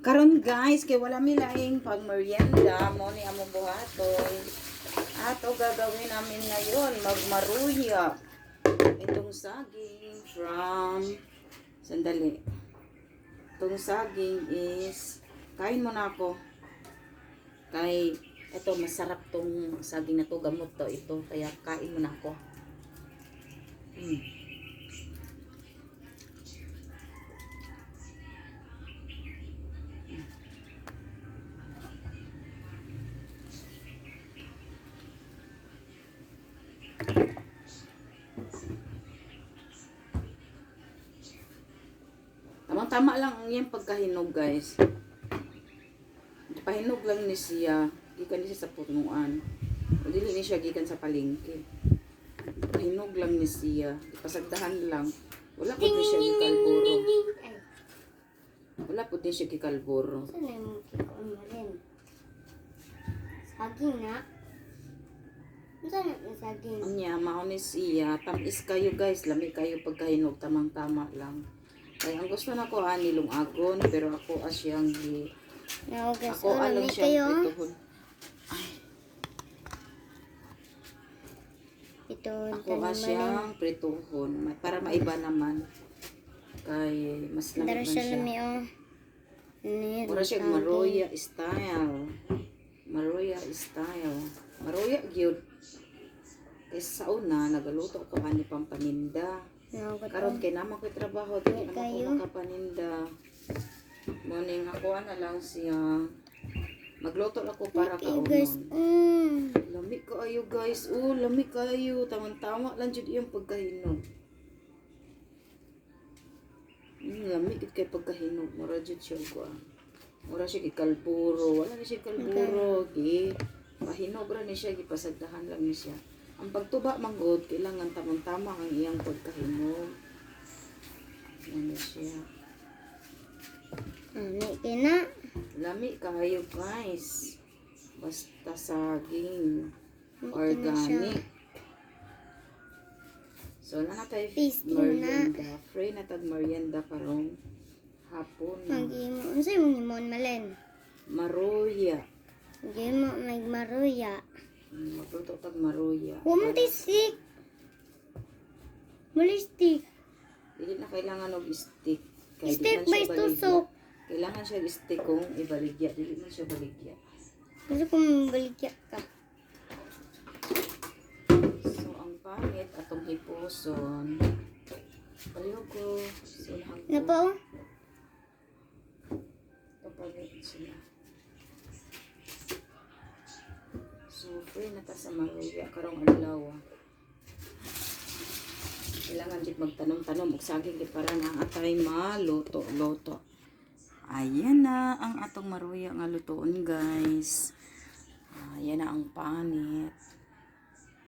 Karon guys, kay wala mi laing pag merienda mo ni among buhaton. Ato gagawin namin ngayon, magmaruya. Itong saging from sandali. Itong saging is kain mo na ako. Kay ito masarap tong saging na to, gamot to ito, kaya kain mo na ako. Tama lang ang iyang pagkahinog guys. Pahinog lang ni siya, gikan ni siya sa punuan. O dili ni siya gikan sa palengke. Pahinog lang ni siya, ipasagdahan lang. Wala pud ni siya gikalburo. Wala pud ni siya gikalburo. Saan na yung kikon mo rin? Saging na? Saan na yung saging? Anya, mao ni siya, tamis kayo guys, lami kayo pagkahinog, tamang-tama lang. Kaya ang gusto na ko anilong agon, pero ako asyang ako alang siyang prituhon. Ito, ako asyang prituhon, para maiba naman. Kay mas lamig man siya. Mura siya maroya style. Maroya style. Maroya gyud. Kaysa sa una, nagaluto ko ani pang paninda. Karon kay naman ko trabaho, di naman ko makapaninda. Morning ako na lang siya. Magluto ako para kaunon. Lami kaayo guys. Lami kaayo. Tama lang jud iyang pagkahinog. Lami gid kay pagkahinog. Mura jud siya ko. Mura siya gikalburo. Wala ni siya kalburo. Pahinog ra ni siya, gipasagdahan lang ni siya. Ang pagtuba manggod, kailangan tamang-tama ang iyang pagkahinog. Yan siya. Lami kayo guys. Basta saging. Organic. So, na tayo merienda. Free na tag merienda karong hapon. Ano sa'yo mong himon malen? Maruya. Hindi mo magmaruya. Magluto tag maruya. Huwag mo stick. Muli stick. Hindi na kailangan og stick. Stick ba tusok? Kailangan siya stick kung ibaligya. Dili man siya baligya. Kasi kung baligya ka. So, ang pangit atong hipuson. Ayoko. Sinahan ko. Ano pa o? Ito pangit sila. So, free na ta sa maruya. Karong adlaw. Kailangan dito magtanom-tanom. Magsaging para na atay maluto-luto. Ayan na ang atong maruya nga lutoon guys. Ayan na ang panit.